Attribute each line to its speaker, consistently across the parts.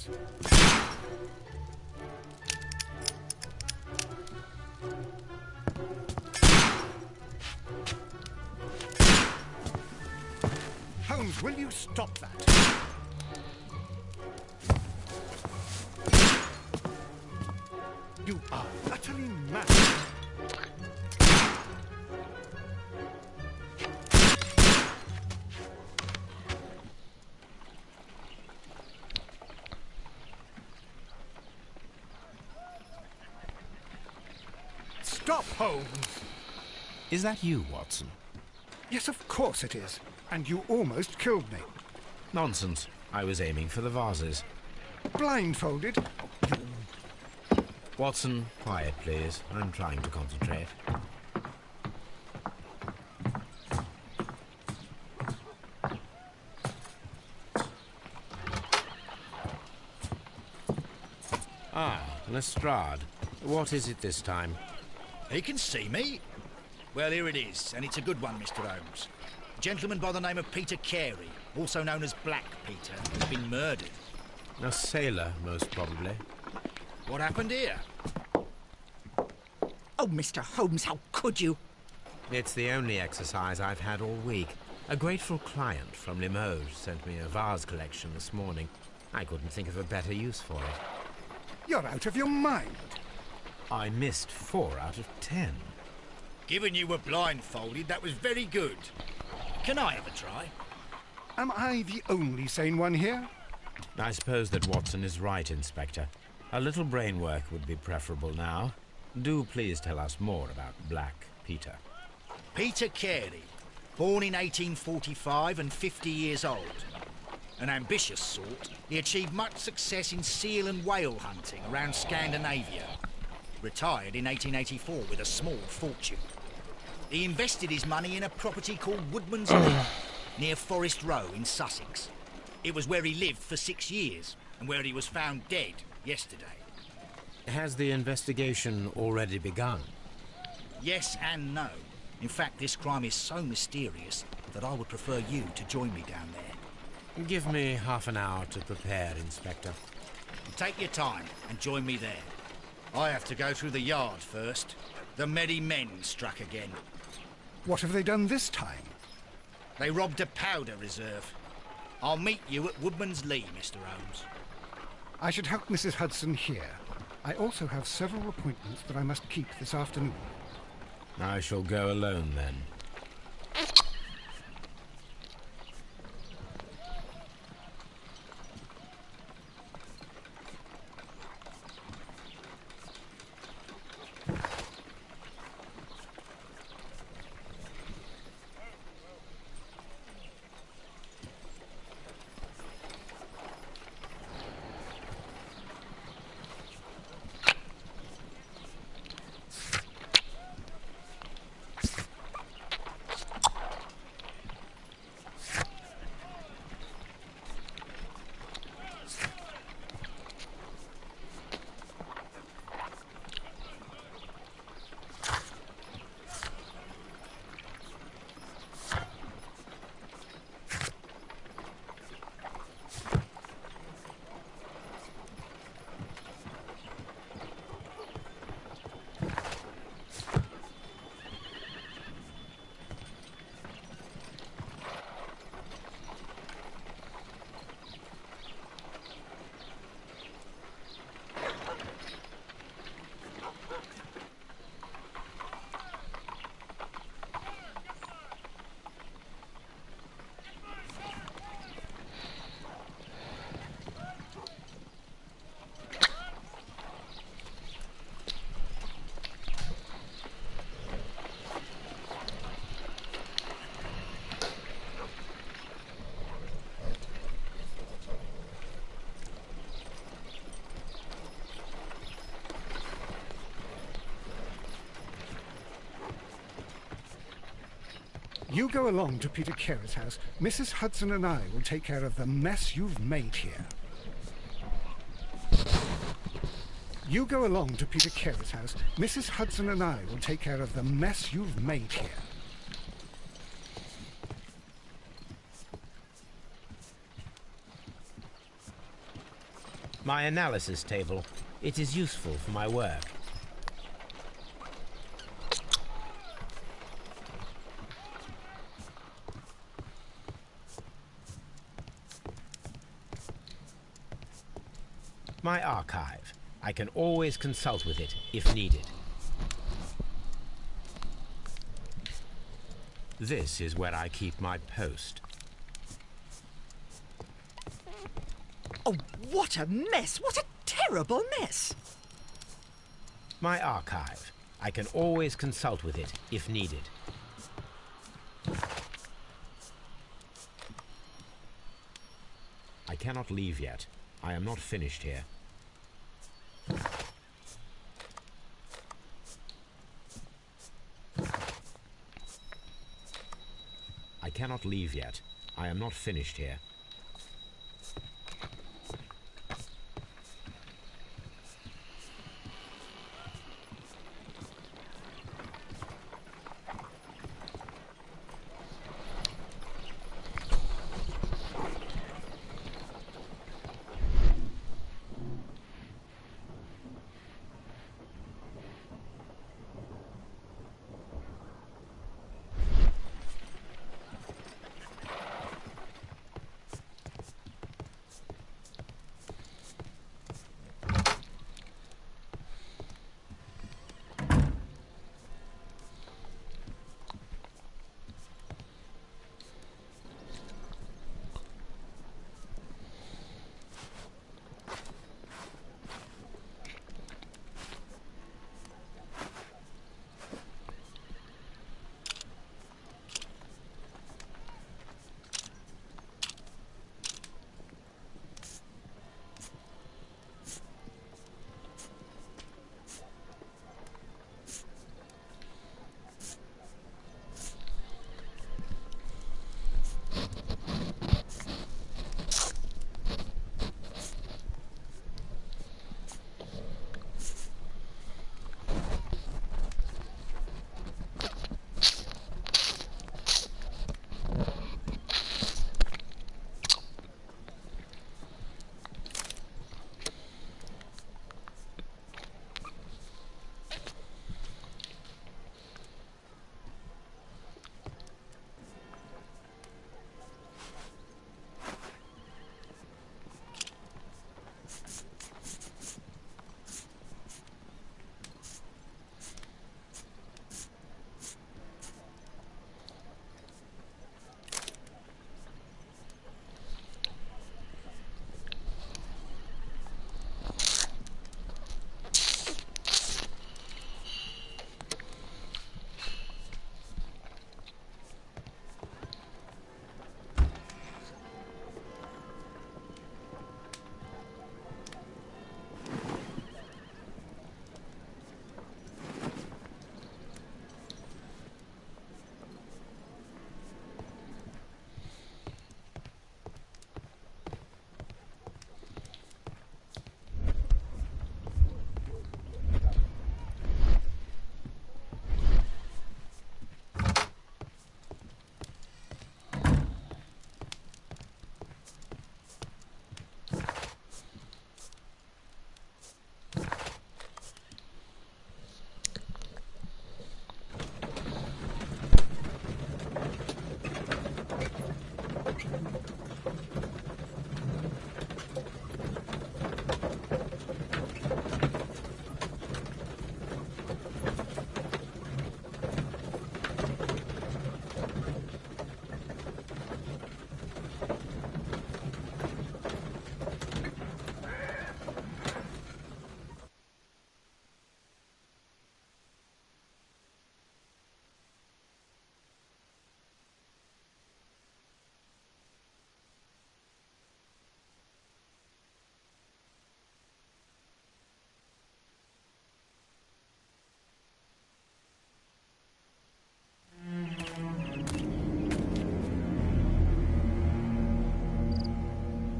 Speaker 1: this. Holmes, will you stop that? You are utterly mad. Stop, Holmes!
Speaker 2: Is that you, Watson?
Speaker 1: Yes, of course it is. And you almost killed me.
Speaker 2: Nonsense. I was aiming for the vases.
Speaker 1: Blindfolded?
Speaker 2: Watson, quiet, please. I'm trying to concentrate. Ah, Lestrade. What is it this time?
Speaker 3: He can see me. Well, here it is, and it's a good one, Mr. Holmes. A gentleman by the name of Peter Carey, also known as Black Peter, has been murdered.
Speaker 2: A sailor, most probably.
Speaker 3: What happened here?
Speaker 4: Oh, Mr. Holmes, how could you?
Speaker 2: It's the only exercise I've had all week. A grateful client from Limoges sent me a vase collection this morning. I couldn't think of a better use for it.
Speaker 1: You're out of your mind.
Speaker 2: I missed 4 out of 10.
Speaker 3: Given you were blindfolded, that was very good. Can I have a try?
Speaker 1: Am I the only sane one here?
Speaker 2: I suppose that Watson is right, Inspector. A little brain work would be preferable now. Do please tell us more about Black Peter.
Speaker 3: Peter Carey, born in 1845 and 50 years old. An ambitious sort, he achieved much success in seal and whale hunting around Scandinavia. Retired in 1884 with a small fortune. He invested his money in a property called Woodman's Lee, near Forest Row in Sussex. It was where he lived for 6 years, and where he was found dead yesterday.
Speaker 2: Has the investigation already begun?
Speaker 3: Yes and no. In fact, this crime is so mysterious that I would prefer you to join me down there.
Speaker 2: Give me half an hour to prepare, Inspector.
Speaker 3: Take your time and join me there. I have to go through the yard first. The merry men struck again.
Speaker 1: What have they done this time?
Speaker 3: They robbed a powder reserve. I'll meet you at Woodman's Lee, Mr. Holmes.
Speaker 1: I should help Mrs. Hudson here. I also have several appointments that I must keep this afternoon.
Speaker 2: I shall go alone, then.
Speaker 1: You go along to Peter Carey's house. Mrs. Hudson and I will take care of the mess you've made here. You go along to Peter Carey's house. Mrs. Hudson and I will take care of the mess you've made here.
Speaker 2: My analysis table. It is useful for my work. My archive. I can always consult with it if needed. This is where I keep my post.
Speaker 4: Oh, what a mess! What a terrible mess!
Speaker 2: My archive. I can always consult with it if needed. I cannot leave yet. I am not finished here. I cannot leave yet. I am not finished here.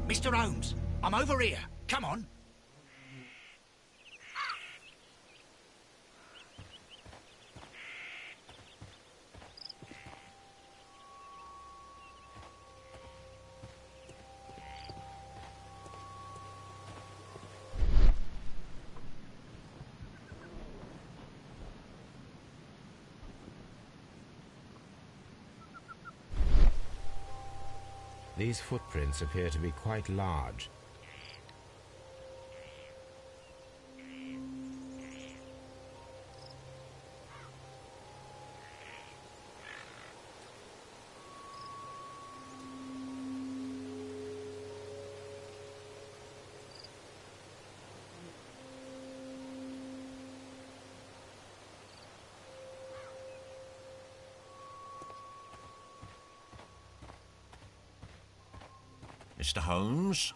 Speaker 3: Mr. Holmes, I'm over here. Come on.
Speaker 2: These footprints appear to be quite large.
Speaker 5: Mr. Holmes?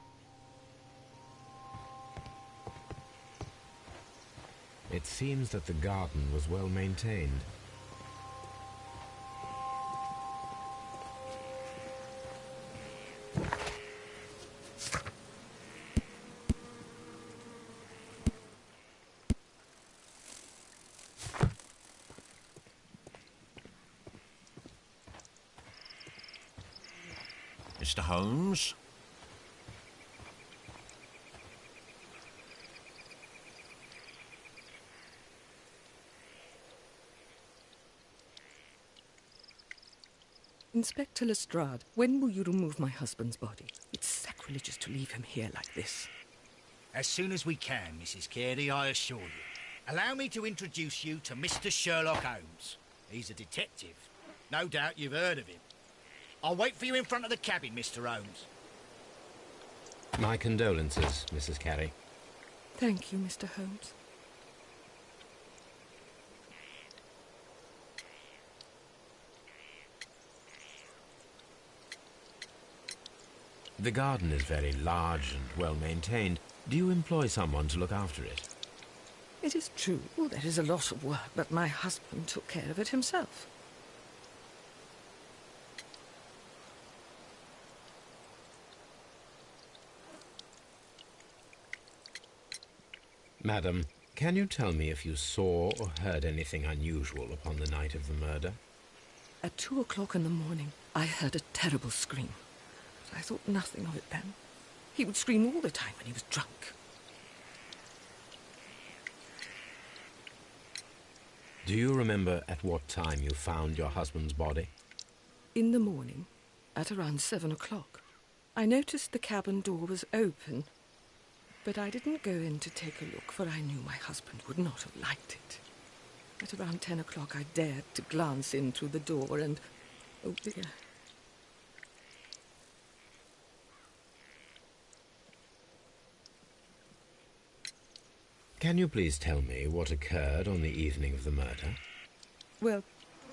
Speaker 2: It seems that the garden was well maintained.
Speaker 5: Mr. Holmes?
Speaker 4: Inspector Lestrade, when will you remove my husband's body? It's sacrilegious to leave him here like this.
Speaker 3: As soon as we can, Mrs. Carey, I assure you. Allow me to introduce you to Mr. Sherlock Holmes. He's a detective. No doubt you've heard of him. I'll wait for you in front of the cabin, Mr. Holmes.
Speaker 2: My condolences, Mrs. Carey.
Speaker 4: Thank you, Mr. Holmes.
Speaker 2: The garden is very large and well maintained. Do you employ someone to look after it?
Speaker 4: It is true, there is a lot of work, but my husband took care of it himself.
Speaker 2: Madam, can you tell me if you saw or heard anything unusual upon the night of the murder?
Speaker 4: At 2 o'clock in the morning, I heard a terrible scream. But I thought nothing of it then. He would scream all the time when he was drunk.
Speaker 2: Do you remember at what time you found your husband's body?
Speaker 4: In the morning, at around 7 o'clock, I noticed the cabin door was open, but I didn't go in to take a look, for I knew my husband would not have liked it. At around 10 o'clock, I dared to glance in through the door and... oh dear.
Speaker 2: Can you please tell me what occurred on the evening of the murder?
Speaker 4: Well,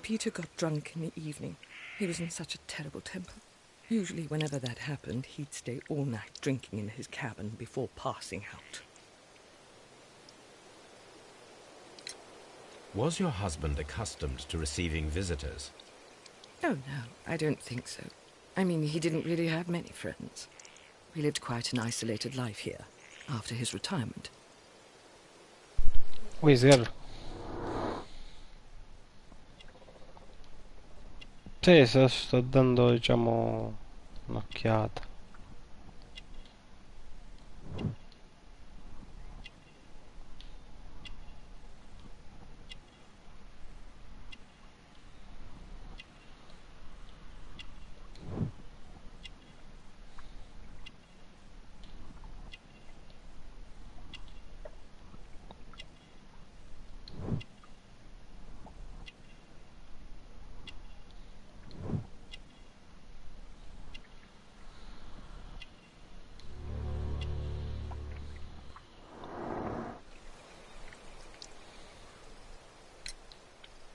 Speaker 4: Peter got drunk in the evening. He was in such a terrible temper. Usually, whenever that happened, he'd stay all night drinking in his cabin before passing out.
Speaker 2: Was your husband accustomed to receiving visitors?
Speaker 4: Oh, no, I don't think so. I mean, he didn't really have many friends. We lived quite an isolated life here, after his retirement.
Speaker 6: Wizard. Sì, sto dando, diciamo, un'occhiata.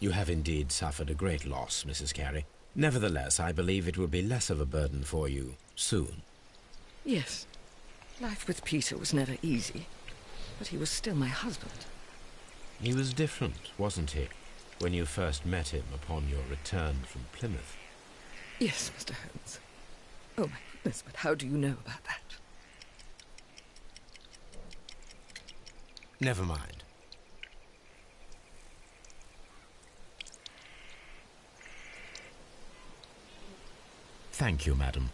Speaker 2: You have indeed suffered a great loss, Mrs. Carey. Nevertheless, I believe it will be less of a burden for you soon.
Speaker 4: Yes. Life with Peter was never easy, but he was still my husband.
Speaker 2: He was different, wasn't he, when you first met him upon your return from Plymouth?
Speaker 4: Yes, Mr. Holmes. Oh, my goodness, but how do you know about that?
Speaker 2: Never mind. Thank you, madam.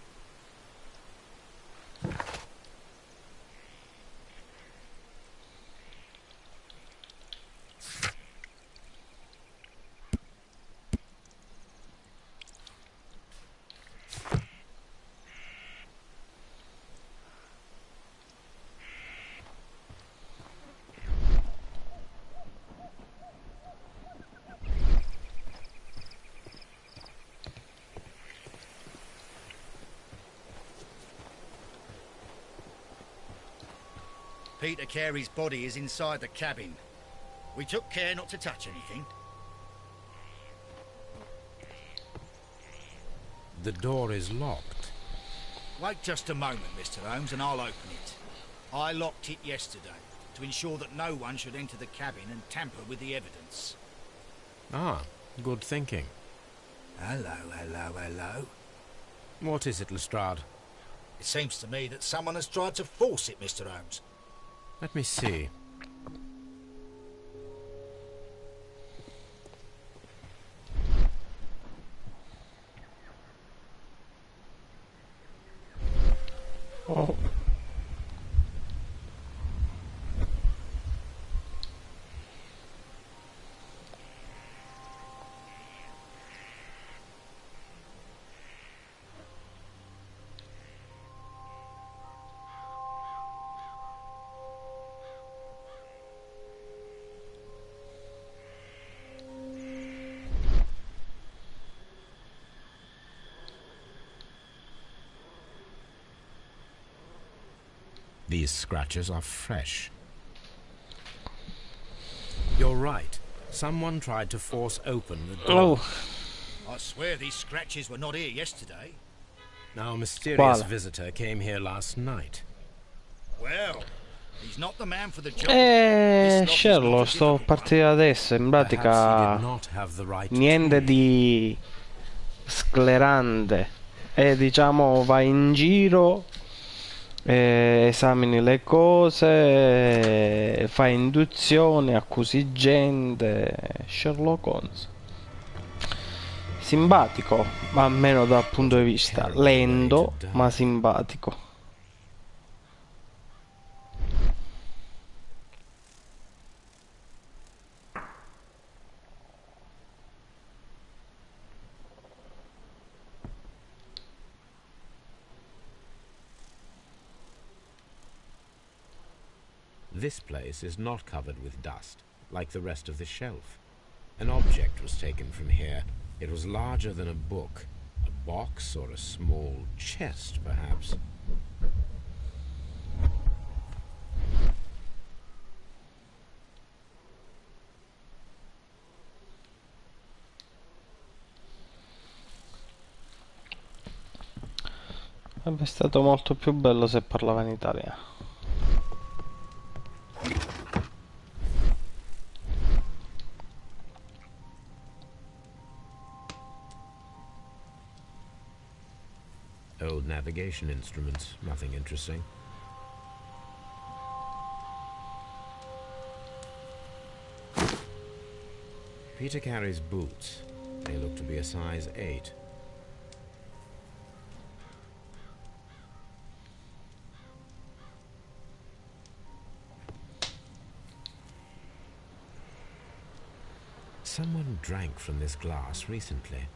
Speaker 3: Peter Carey's body is inside the cabin. We took care not to touch anything.
Speaker 2: The door is locked.
Speaker 3: Wait just a moment, Mr. Holmes, and I'll open it. I locked it yesterday to ensure that no one should enter the cabin and tamper with the evidence.
Speaker 2: Ah, good thinking.
Speaker 3: Hello, hello, hello.
Speaker 2: What is it, Lestrade?
Speaker 3: It seems to me that someone has tried to force it, Mr. Holmes.
Speaker 2: Let me see.
Speaker 6: Oh.
Speaker 2: These scratches are fresh. You're right. Someone tried to force open the door.
Speaker 6: Oh.
Speaker 3: I swear these scratches were not here yesterday.
Speaker 2: Now, a mysterious
Speaker 6: Quale?
Speaker 2: visitor came here last night.
Speaker 3: Well, he's not the man for the job. This lock is
Speaker 6: Sherlock,
Speaker 3: not a
Speaker 6: sto
Speaker 3: difficult
Speaker 6: partendo adesso, in
Speaker 2: Perhaps he
Speaker 6: pratica
Speaker 2: did not have the right
Speaker 6: niente
Speaker 2: tool.
Speaker 6: di sclerante. E diciamo vai in giro, esamini le cose, fai induzioni, accusi gente. Sherlock Holmes. Simpatico, ma almeno dal punto di vista lento, ma simpatico.
Speaker 2: This place is not covered with dust, like the rest of the shelf. An object was taken from here. It was larger than a book. A box or a small chest, perhaps.
Speaker 6: Sarebbe stato molto più bello se parlava in italiano.
Speaker 2: Old navigation instruments, nothing interesting. Peter Carey's boots. They look to be a size 8. Someone drank from this glass recently.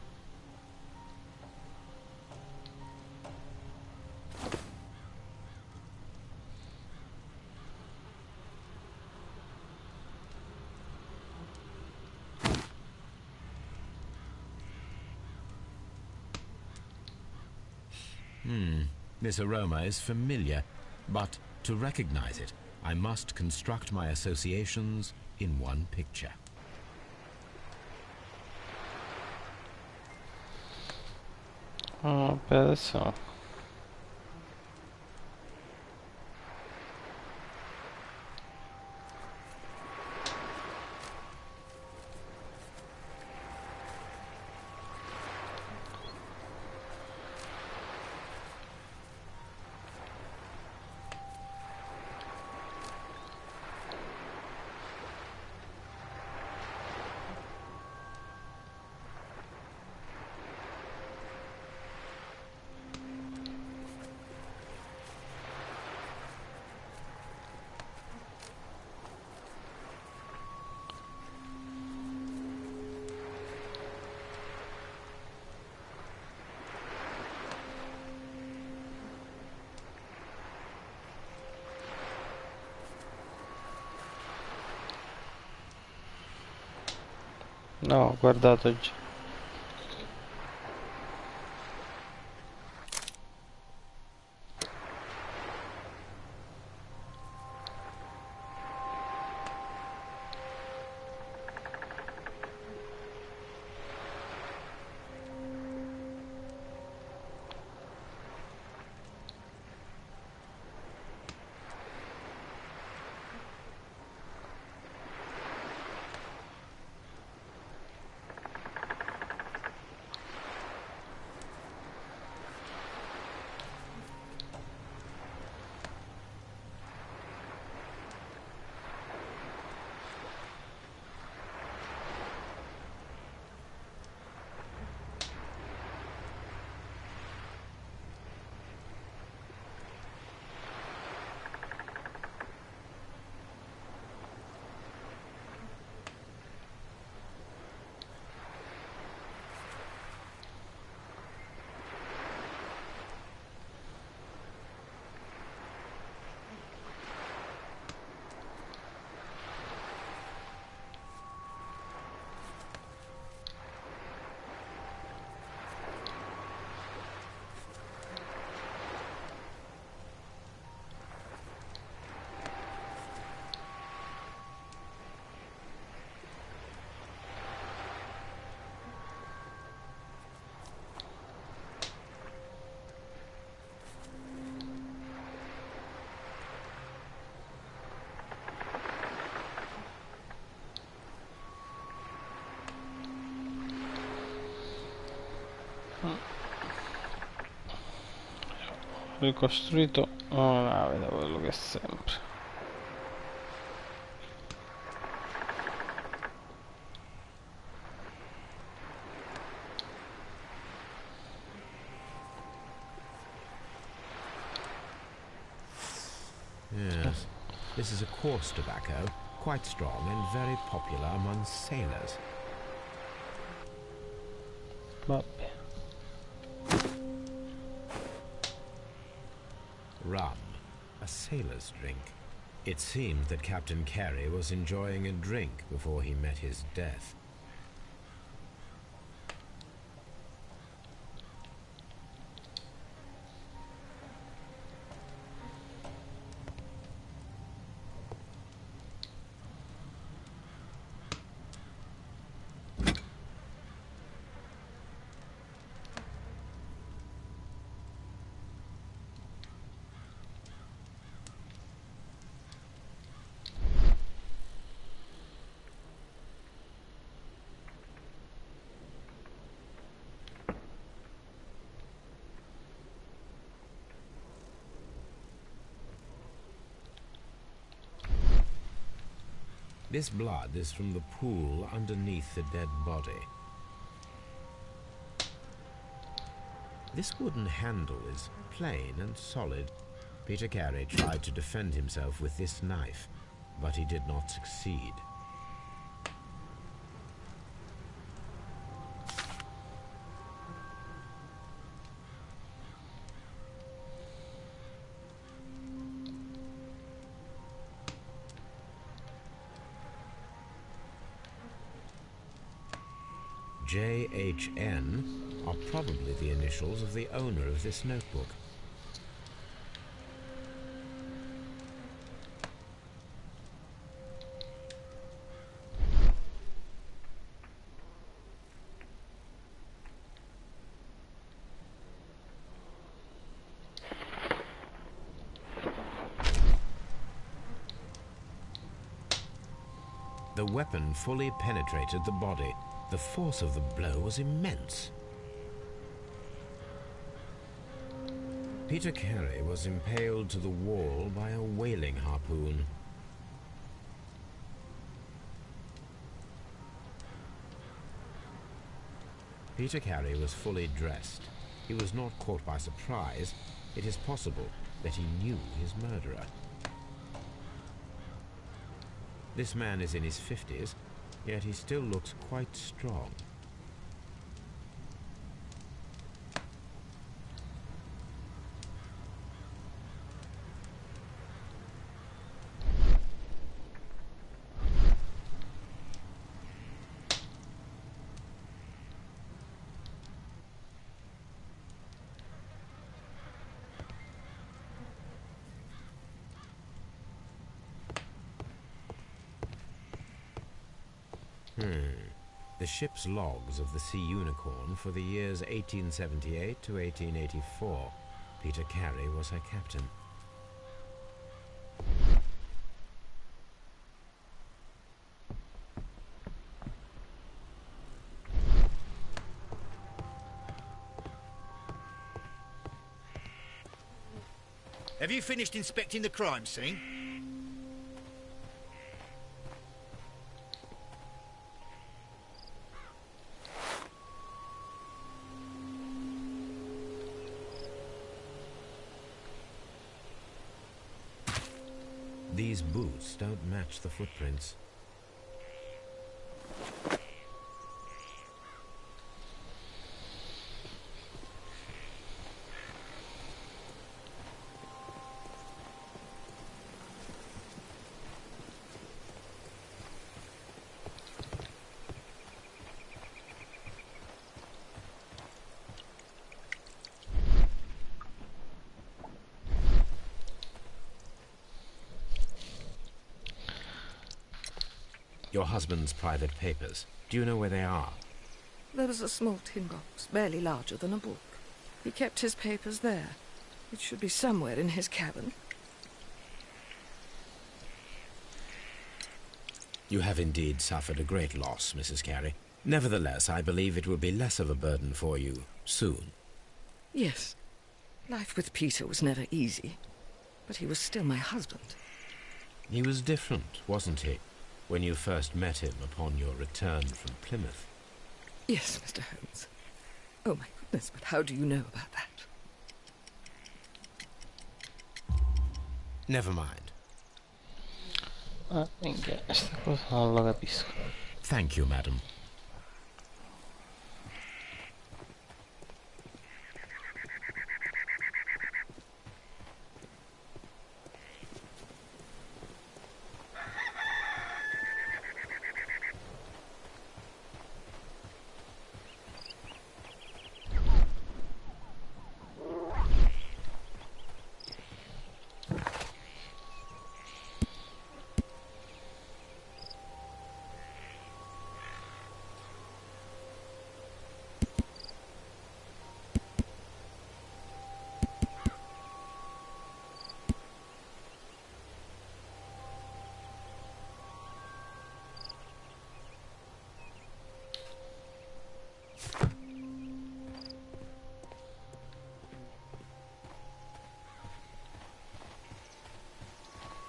Speaker 2: This aroma is familiar, but to recognize it, I must construct my associations in one picture.
Speaker 6: Oh, per adesso no, guardate oggi. Lui ha costruito una nave da quello che è sempre.
Speaker 2: Yes, this is a coarse tobacco, quite strong and very popular among sailors.
Speaker 6: Vabbè.
Speaker 2: Rum, a sailor's drink. It seemed that Captain Carey was enjoying a drink before he met his death. This blood is from the pool underneath the dead body. This wooden handle is plain and solid. Peter Carey tried to defend himself with this knife, but he did not succeed. J.H.N. are probably the initials of the owner of this notebook. The weapon fully penetrated the body. The force of the blow was immense. Peter Carey was impaled to the wall by a whaling harpoon. Peter Carey was fully dressed. He was not caught by surprise. It is possible that he knew his murderer. This man is in his 50s, yet he still looks quite strong. The ship's logs of the Sea Unicorn for the years 1878 to 1884. Peter Carey was her captain.
Speaker 3: Have you finished inspecting the crime scene?
Speaker 2: These boots don't match the footprints. Your husband's private papers. Do you know where they are?
Speaker 4: There was a small tin box, barely larger than a book. He kept his papers there. It should be somewhere in his cabin.
Speaker 2: You have indeed suffered a great loss, Mrs. Carey. Nevertheless, I believe it will be less of a burden for you soon.
Speaker 4: Yes. Life with Peter was never easy, but he was still my husband.
Speaker 2: He was different, wasn't he, when you first met him upon your return from Plymouth?
Speaker 4: Yes, Mr. Holmes. Oh, my goodness, but how do you know about that?
Speaker 2: Never mind.
Speaker 6: Ah, minchia, sta cosa non la capisco.
Speaker 2: Thank you, madam.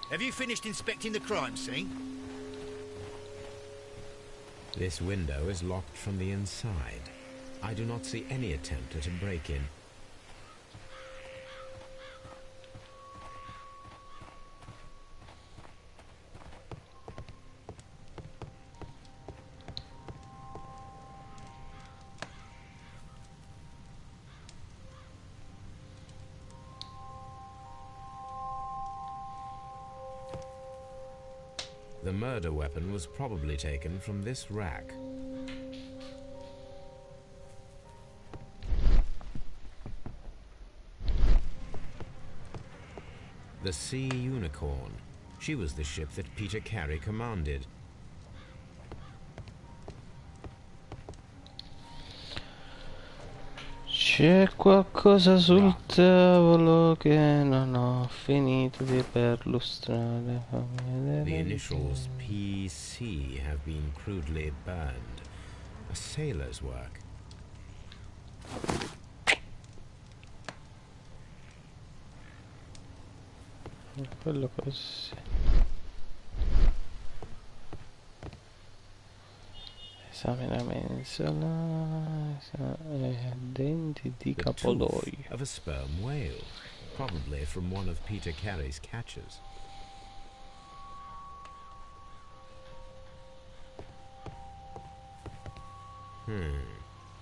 Speaker 3: Have you finished inspecting the crime scene?
Speaker 2: This window is locked from the inside. I do not see any attempt at a break-in. The murder weapon was probably taken from this rack. The Sea Unicorn. She was the ship that Peter Carey commanded.
Speaker 6: C'è qualcosa sul tavolo che non ho finito di perlustrare.
Speaker 2: The initials PC have been crudely burned. A sailor's work.
Speaker 6: Quello così. Esamina mensola. Denti di
Speaker 2: The
Speaker 6: capodoi.
Speaker 2: tooth of a sperm whale, probably from one of Peter Carey's catches.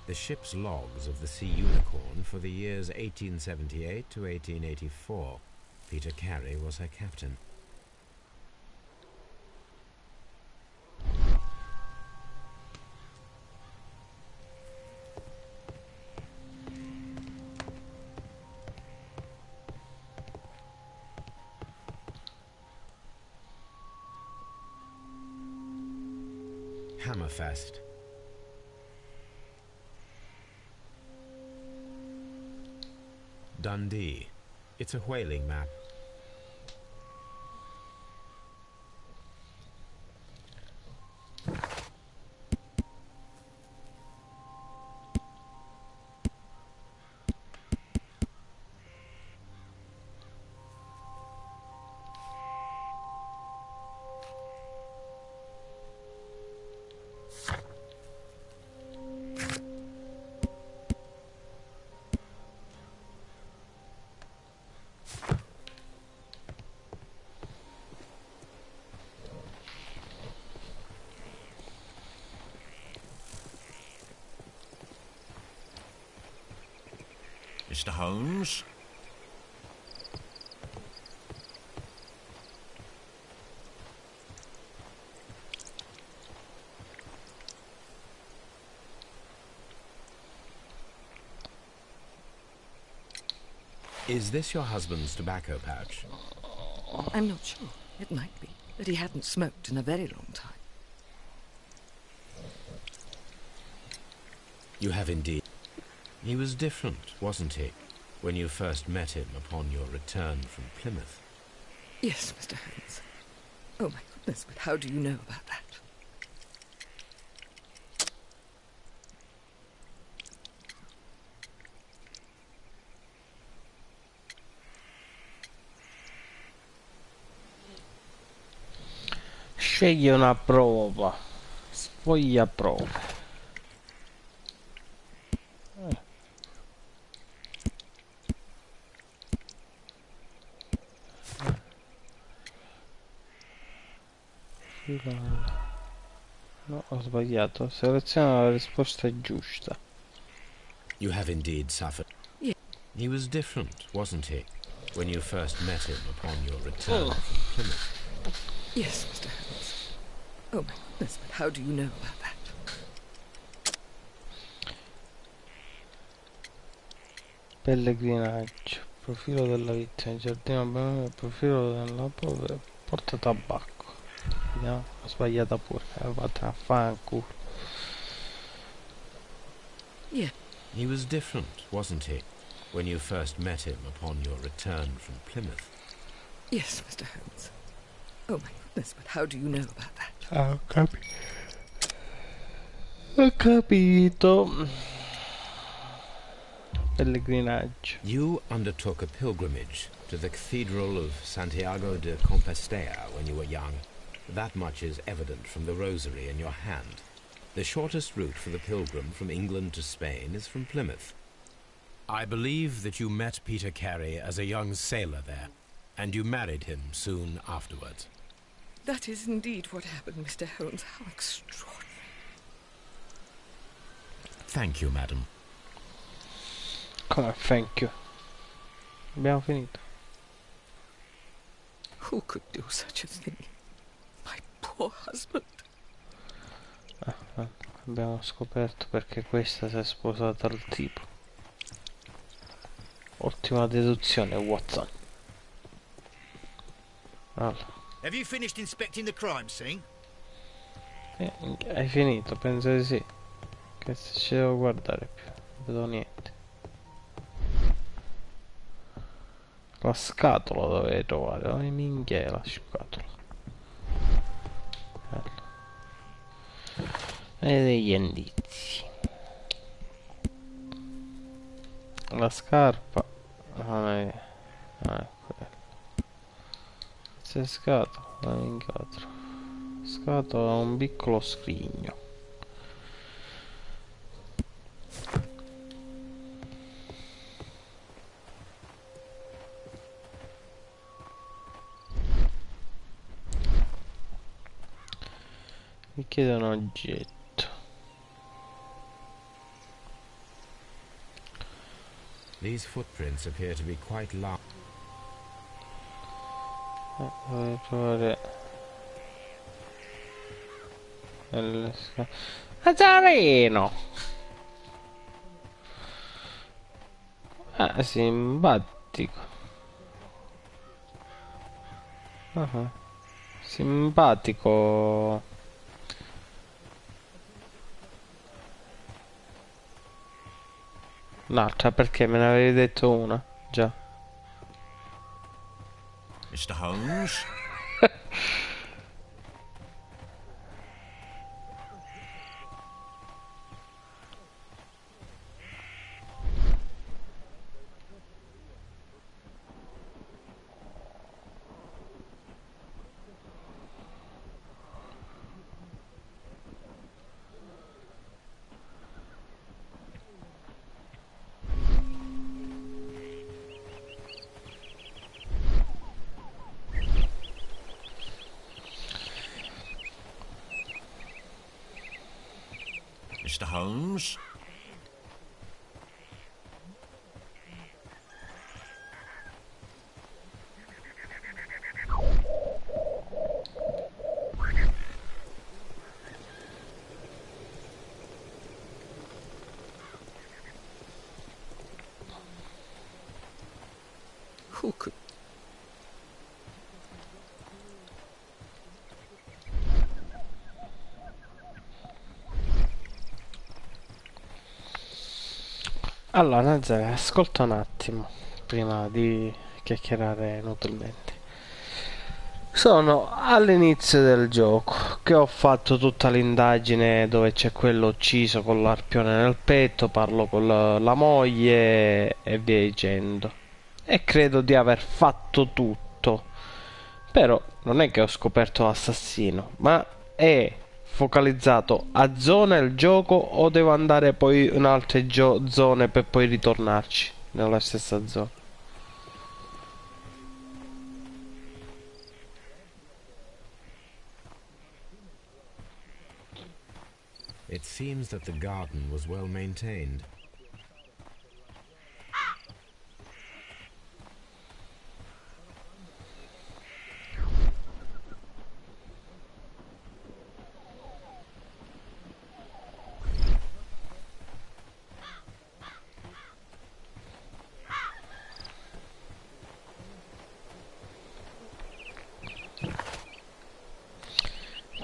Speaker 2: The ship's logs of the Sea Unicorn for the years 1878 to 1884. Peter Carey was her captain. Hammerfest. Dundee. It's a whaling map.
Speaker 5: Mr. Holmes?
Speaker 2: Is this your husband's tobacco pouch?
Speaker 4: I'm not sure. It might be, but he hadn't smoked in a very long time.
Speaker 2: You have indeed. He was different, wasn't he, when you first met him upon your return from Plymouth?
Speaker 4: Yes, Mr. Holmes. Oh, my goodness, but how do you know about that?
Speaker 6: Scegli una prova. Sfoglia prove. No, ho sbagliato. Seleziona la risposta giusta.
Speaker 2: You have indeed suffered.
Speaker 4: Yes.
Speaker 2: He was different, wasn't he, when you first met him upon your return from Plymouth?
Speaker 4: Yes, Mr. Holmes. Oh my goodness, but how do you know about that?
Speaker 6: Pellegrinaggio. Profilo della vittima. Giardino. Profilo della porta tabacco. Vediamo, ho sbagliata pure. Vattene a fanculo.
Speaker 4: Yeah.
Speaker 2: He was different, wasn't he, when you first met him upon your return from Plymouth?
Speaker 4: Yes, Mr. Holmes. Oh my goodness, but how do you know about that?
Speaker 6: Ah, ho capito. Pellegrinaggio.
Speaker 2: You undertook a pilgrimage to the Cathedral of Santiago de Compostela when you were young. That much is evident from the rosary in your hand. The shortest route for the pilgrim from England to Spain is from Plymouth. I believe that you met Peter Carey as a young sailor there, and you married him soon afterwards.
Speaker 4: That is indeed what happened, Mr. Holmes. How extraordinary.
Speaker 2: Thank you, madam.
Speaker 6: Come thank you. Abbiamo finito.
Speaker 4: Who could do such a thing? My poor husband.
Speaker 6: Abbiamo scoperto perché questa si è sposata al tipo. Ottima deduzione, Watson. Allora.
Speaker 3: Have you finished inspecting the crime scene?
Speaker 6: Hai finito? Penso di sì. Che se ci devo guardare più. Non vedo niente. La scatola dovevi trovare. Oh, minchia è la scatola. Allora. E degli indizi. La scarpa non è quella. C'è scatola, la incontro. Scatola ha un piccolo scrigno. Mi chiede un oggetto.
Speaker 2: These footprints appear to be quite large.
Speaker 6: Vorrei provare. Azzarino! Ah, simpatico. Simpatico. Un'altra perché me ne avevi detto una? Già.
Speaker 5: Mr. Holmes? Mr. Holmes?
Speaker 4: Who could?
Speaker 6: Allora, Nazare, ascolta un attimo prima di chiacchierare inutilmente. Sono all'inizio del gioco che ho fatto tutta l'indagine dove c'è quello ucciso con l'arpione nel petto, parlo con la moglie e via dicendo. E credo di aver fatto tutto. Però non è che ho scoperto l'assassino, ma è focalizzato a zona il gioco o devo andare poi in altre zone per poi ritornarci nella stessa zona?
Speaker 2: It seems that the garden was well maintained.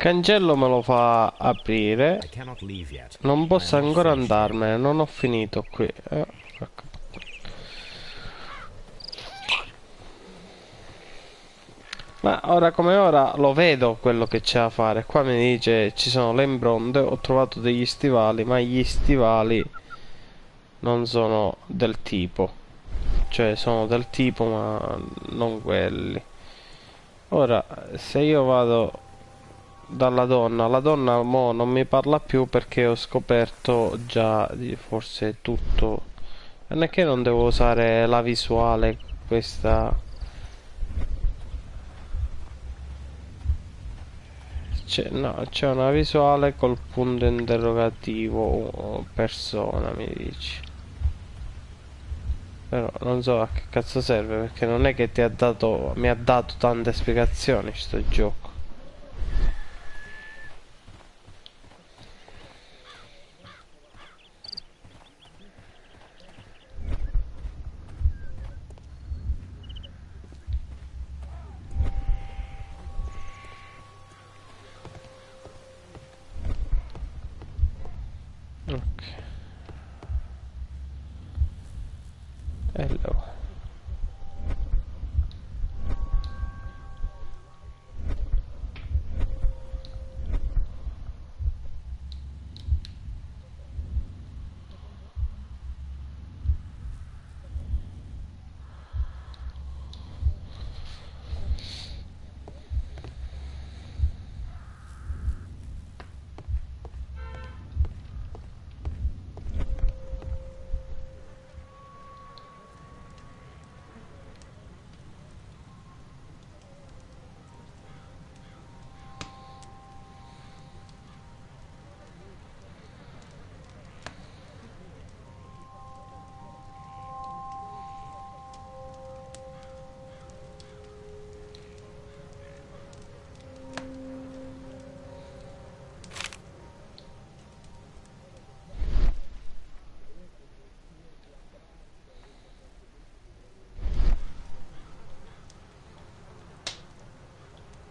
Speaker 6: Cancello me lo fa aprire.
Speaker 2: I cannot leave yet.
Speaker 6: Non posso
Speaker 2: I am not
Speaker 6: ancora
Speaker 2: finished.
Speaker 6: andarmene, non ho finito qui. Ecco. Ma ora come ora lo vedo quello che c'è da fare. Qua mi dice ci sono le impronte, ho trovato degli stivali, ma gli stivali non sono del tipo. Cioè sono del tipo ma non quelli. Ora se io vado dalla donna, la donna mo non mi parla più perché ho scoperto già forse tutto. Non è che non devo usare la visuale questa. No, c'è una visuale col punto interrogativo persona mi dici. Però non so a che cazzo serve perché non è che mi ha dato tante spiegazioni sto gioco. Ok. Hello.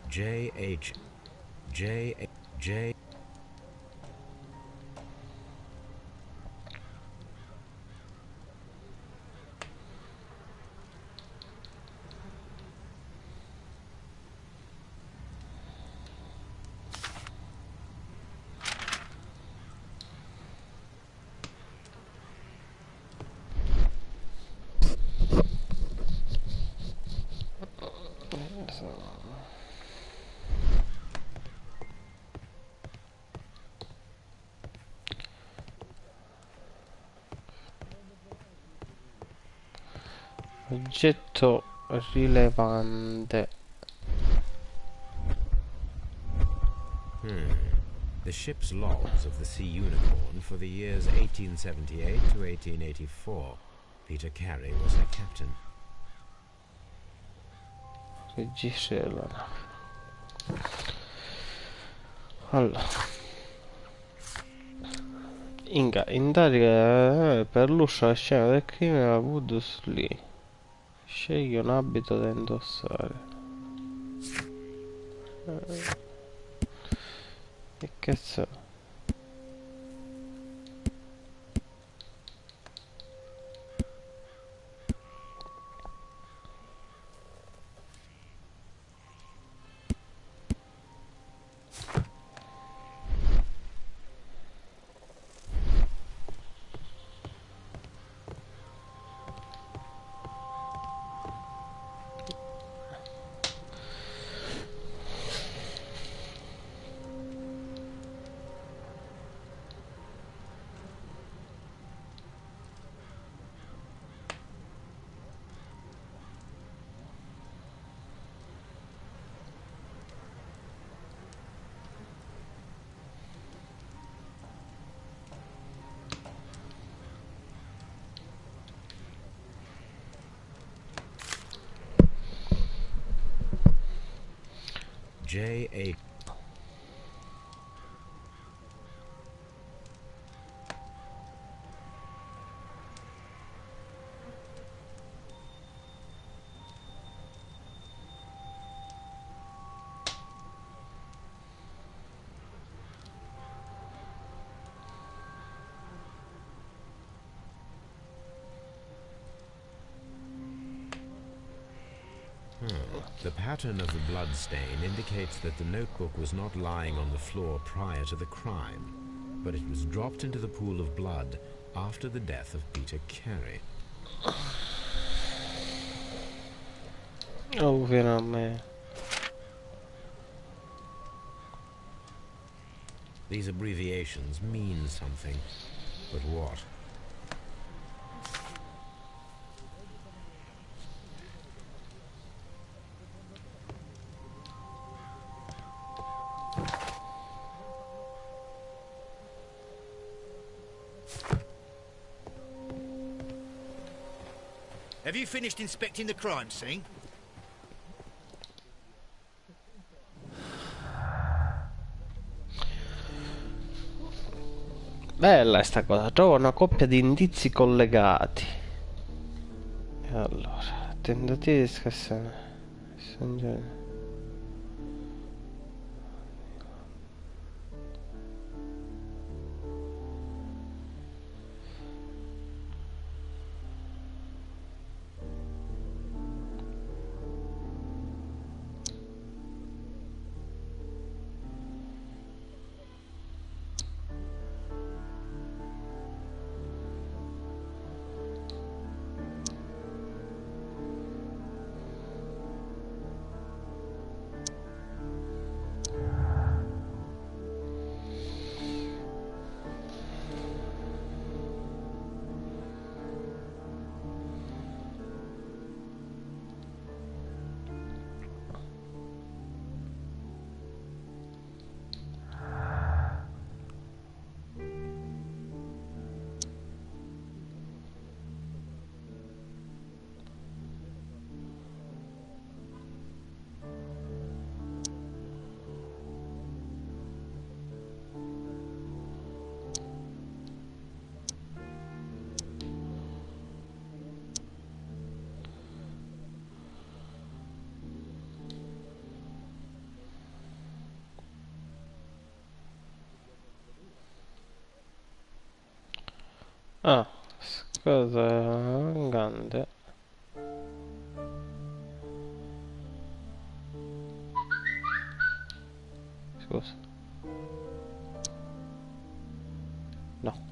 Speaker 2: J.
Speaker 6: Oggetto rilevante.
Speaker 2: The ship's logs of the Sea Unicorn for the years 1878 to 1884. Peter Carey was her captain.
Speaker 6: Registri della nave. Allora. Indagare per l'uscio alla scena del crimine a Woodsley. Scegli un abito da indossare. Che cazzo?
Speaker 2: J.A. The pattern of the blood stain indicates that the notebook was not lying on the floor prior to the crime, but it was dropped into the pool of blood after the death of Peter Carey.
Speaker 6: Oh, veramente.
Speaker 2: These abbreviations mean something, but what?
Speaker 3: Have you finished inspecting the crime scene?
Speaker 6: Bella sta cosa, trova una coppia di indizi collegati. E allora, tentativi di scassare. Ah, scusa, grande. Scusa. No.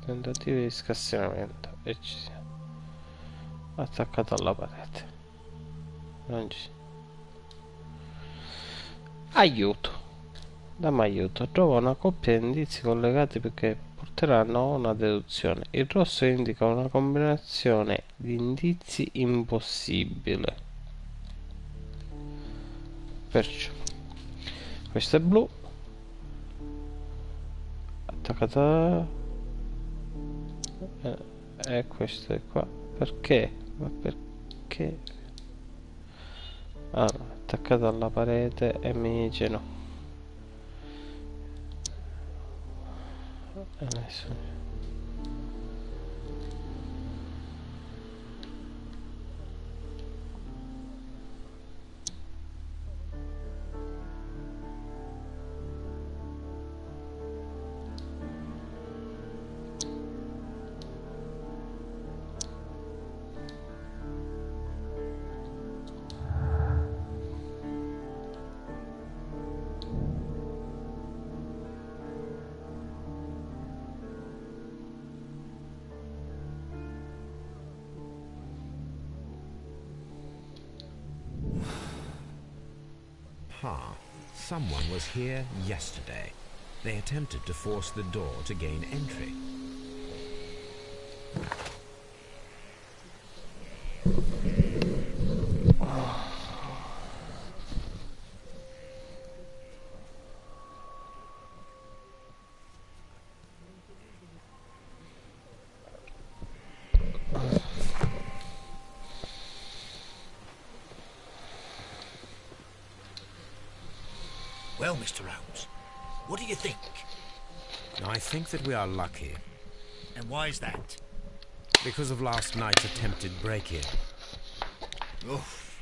Speaker 6: Tentativi di scassinamento e ci siamo. Attaccato alla parete. Non ci siamo. Aiuto. Dammi aiuto. Trova una coppia di indizi collegati perché porteranno a una deduzione. Il rosso indica una combinazione di indizi impossibile. Perciò questo è blu. Attaccata. E questo è qua. Perché? Ma perché? Allora, attaccato alla parete e mi dice no. Adesso.
Speaker 2: Someone was here yesterday. They attempted to force the door to gain entry.
Speaker 3: Well, Mr. Holmes, what do you think?
Speaker 2: I think that we are lucky,
Speaker 3: And why is that?
Speaker 2: because of last night's attempted break-in.
Speaker 3: Oof,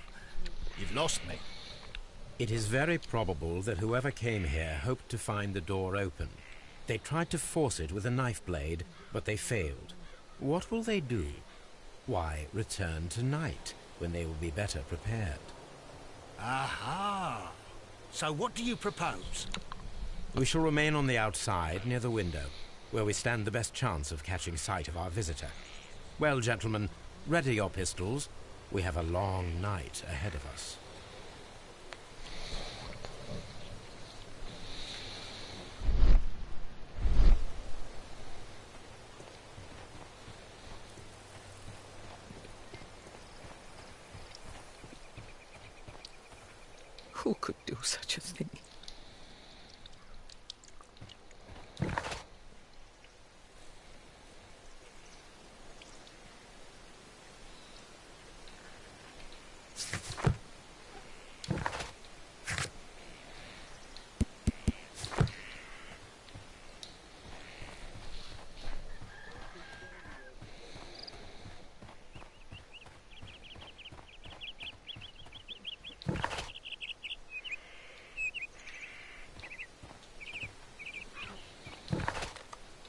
Speaker 3: you've lost me.
Speaker 2: It is very probable that whoever came here hoped to find the door open. They tried to force it with a knife blade, but they failed. What will they do? Why, return tonight, when they will be better prepared.
Speaker 3: Aha! So what do you propose?
Speaker 2: We shall remain on the outside, near the window, where we stand the best chance of catching sight of our visitor. Well, gentlemen, ready your pistols. We have a long night ahead of us.
Speaker 4: Who could do such a thing?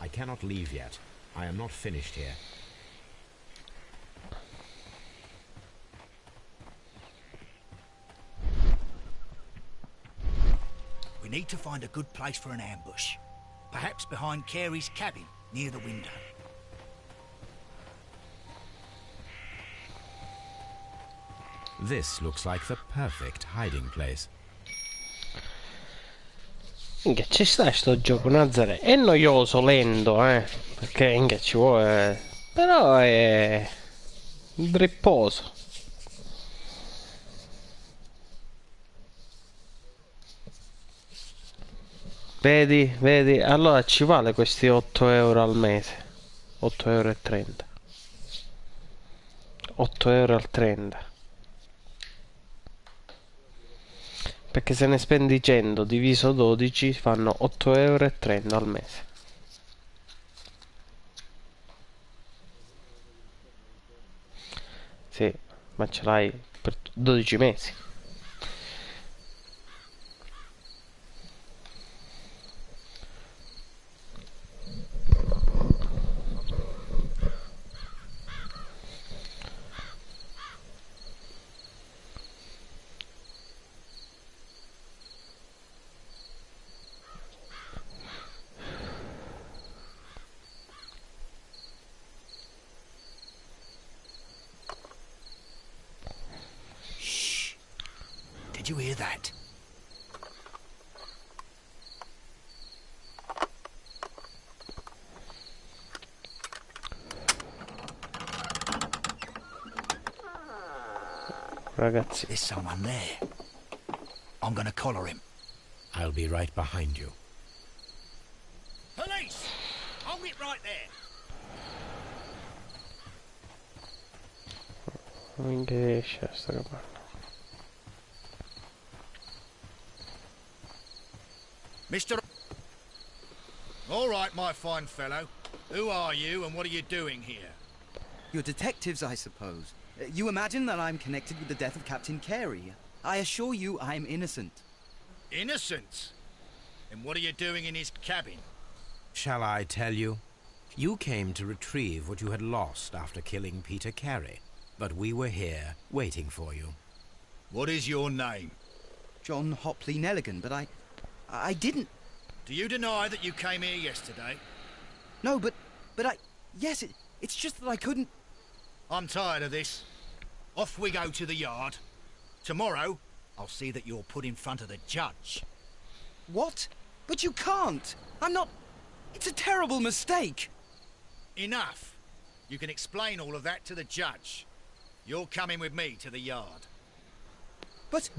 Speaker 2: I cannot leave yet. I am not finished here.
Speaker 3: We need to find a good place for an ambush. Perhaps behind Carey's cabin, near the window.
Speaker 2: This looks like the perfect hiding place.
Speaker 6: Che ci sta sto gioco, Nazare? È noioso, lento, perché che ci vuole. Però è dripposo. Vedi, vedi, allora ci vale questi 8 euro al mese. 8,30 euro. 8 euro al 30. Perché se ne spendi 100 diviso 12 fanno 8,30 euro al mese. Sì, ma ce l'hai per 12 mesi.
Speaker 3: Did you hear that?
Speaker 6: Ragazzi,
Speaker 3: There's someone there. I'm gonna collar him.
Speaker 2: I'll be right behind you.
Speaker 3: Police! Hold it right there.
Speaker 6: che esce sta capanna.
Speaker 3: Mr. All right, my fine fellow. Who are you and what are you doing here?
Speaker 7: You're detectives, I suppose. You imagine that I'm connected with the death of Captain Carey. I assure you I'm innocent.
Speaker 3: Innocent? And what are you doing in his cabin?
Speaker 2: Shall I tell you? You came to retrieve what you had lost after killing Peter Carey, but we were here, waiting for you.
Speaker 3: What is your name?
Speaker 7: John Hopley Nelligan, but I didn't...
Speaker 3: Do you deny that you came here yesterday?
Speaker 7: No, but I... Yes, it's just that I couldn't...
Speaker 3: I'm tired of this. Off we go to the yard. Tomorrow, I'll see that you're put in front of the judge.
Speaker 7: What? But you can't! I'm not... It's a terrible mistake!
Speaker 3: Enough. You can explain all of that to the judge. You're coming with me to the yard.
Speaker 7: But...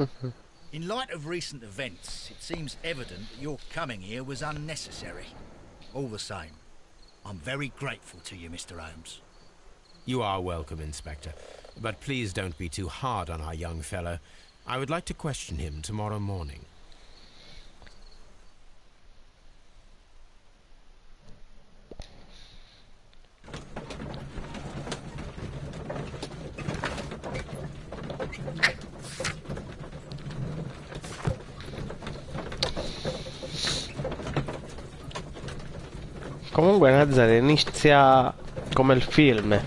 Speaker 3: In light of recent events, it seems evident that your coming here was unnecessary. All the same, I'm very grateful to you, Mr. Holmes.
Speaker 2: You are welcome, Inspector. But please don't be too hard on our young fellow. I would like to question him tomorrow morning.
Speaker 6: Comunque Nazare inizia come il film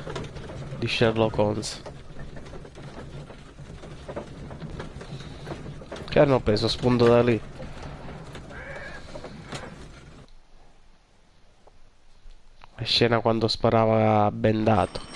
Speaker 6: di Sherlock Holmes, che hanno preso spunto da lì. La scena quando sparava bendato.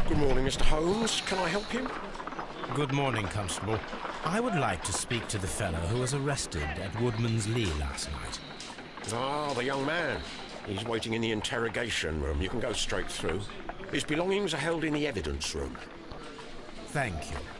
Speaker 8: Good morning, Mr. Holmes. Can I help you?
Speaker 2: Good morning, Constable. I would like to speak to the fellow who was arrested at Woodman's Lee last night.
Speaker 8: Ah, the young man. He's waiting in the interrogation room. You can go straight through. His belongings are held in the evidence room.
Speaker 2: Thank you.